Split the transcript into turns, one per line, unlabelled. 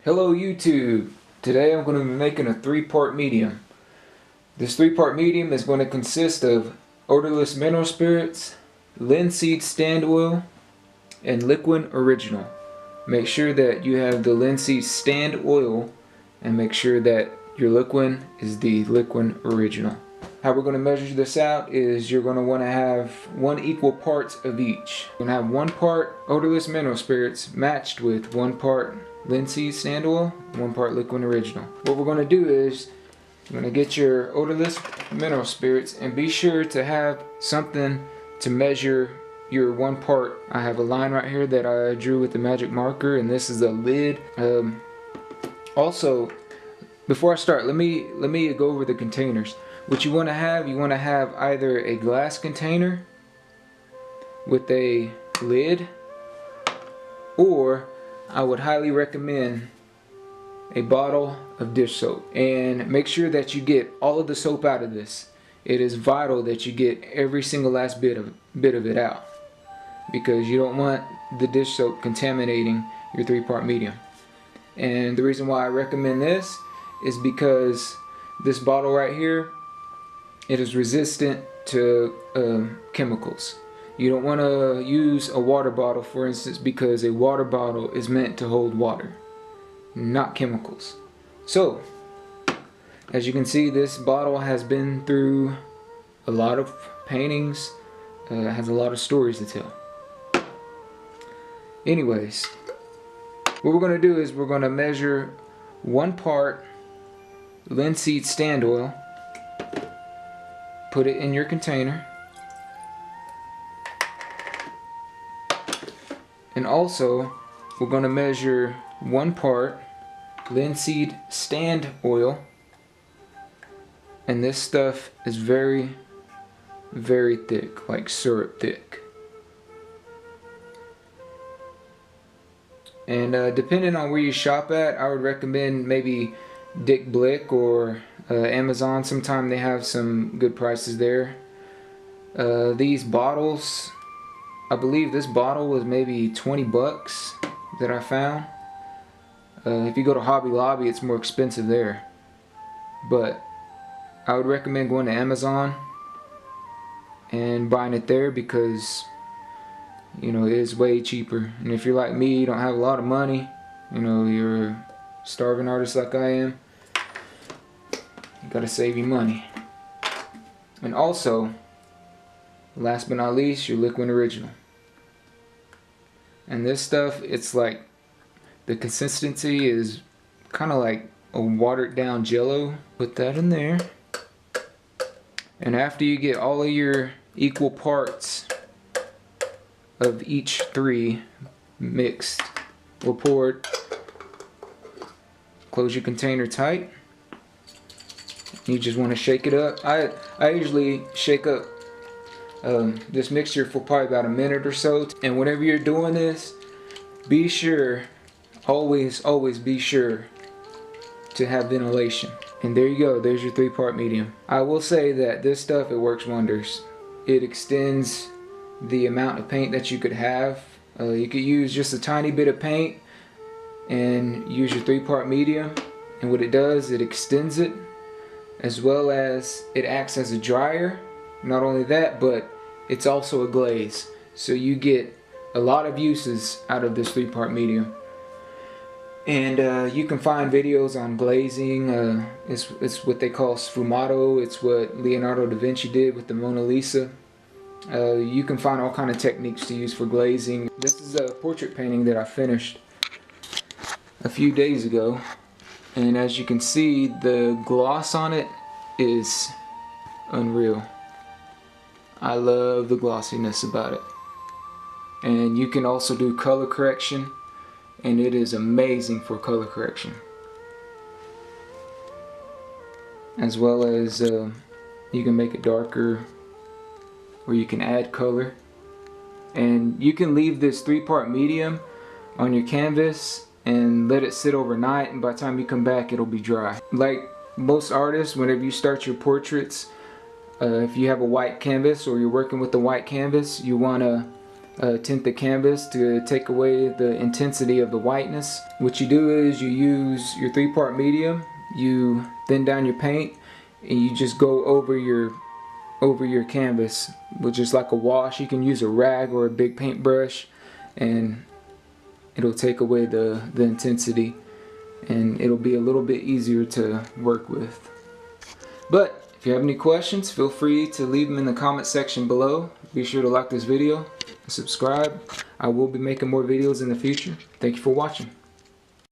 Hello YouTube! Today I'm going to be making a three-part medium. This three-part medium is going to consist of odorless mineral spirits, linseed stand oil, and Liquin original. Make sure that you have the linseed stand oil and make sure that your Liquin is the Liquin original. How we're going to measure this out is you're going to want to have 1 equal parts of each. You're going to have 1 part odorless mineral spirits matched with 1 part linseed stand oil, 1 part Liquin original. What we're going to do is you're going to get your odorless mineral spirits and be sure to have something to measure your 1 part. I have a line right here that I drew with the magic marker, and this is a lid. Also, before I start, let me go over the containers. What you want to have either a glass container with a lid, or I would highly recommend a bottle of dish soap. And make sure that you get all of the soap out of this. It is vital that you get every single last bit of it out, because you don't want the dish soap contaminating your 3-part medium. And the reason why I recommend this is because this bottle right here, it is resistant to chemicals. You don't want to use a water bottle, for instance, because a water bottle is meant to hold water, not chemicals. So, as you can see, this bottle has been through a lot of paintings, has a lot of stories to tell. Anyways, what we're going to do is we're going to measure 1 part linseed stand oil, put it in your container, and also we're going to measure 1 part linseed stand oil, and this stuff is very, very thick, like syrup thick. And depending on where you shop at, I would recommend maybe Dick Blick or Amazon. Sometimes they have some good prices there. These bottles, I believe this bottle was maybe 20 bucks that I found. If you go to Hobby Lobby, it's more expensive there. But I would recommend going to Amazon and buying it there, because you know, it is way cheaper. And if you're like me, you don't have a lot of money, you know, you're a starving artist like I am, you gotta save your money. And also, last but not least, your Liquin original. And this stuff, it's like, the consistency is kind of like a watered down jello. Put that in there. And after you get all of your equal parts of each 3 mixed or poured, close your container tight. You just want to shake it up. I usually shake up this mixture for probably about a minute or so. And whenever you're doing this, be sure, always be sure to have ventilation. And there you go, there's your 3-part medium. I will say that this stuff, it works wonders. It extends the amount of paint that you could have. You could use just a tiny bit of paint and use your 3-part medium, and what it does, it extends it, as well as it acts as a dryer. Not only that, but it's also a glaze, so you get a lot of uses out of this 3-part medium. And you can find videos on glazing. It's what they call sfumato. It's what Leonardo da Vinci did with the Mona Lisa. You can find all kind of techniques to use for glazing. This is a portrait painting that I finished a few days ago, and as you can see, the gloss on it is unreal. I love the glossiness about it. And you can also do color correction, and it is amazing for color correction, as well as you can make it darker, or you can add color. And you can leave this 3-part medium on your canvas and let it sit overnight, and by the time you come back, it'll be dry. Like most artists, whenever you start your portraits, if you have a white canvas or you're working with a white canvas, you want to tint the canvas to take away the intensity of the whiteness. What you do is you use your 3-part medium, you thin down your paint, and you just go over your canvas with just like a wash. You can use a rag or a big paintbrush, and it'll take away the intensity, and it'll be a little bit easier to work with. But if you have any questions, feel free to leave them in the comment section below. Be sure to like this video and subscribe. I will be making more videos in the future. Thank you for watching.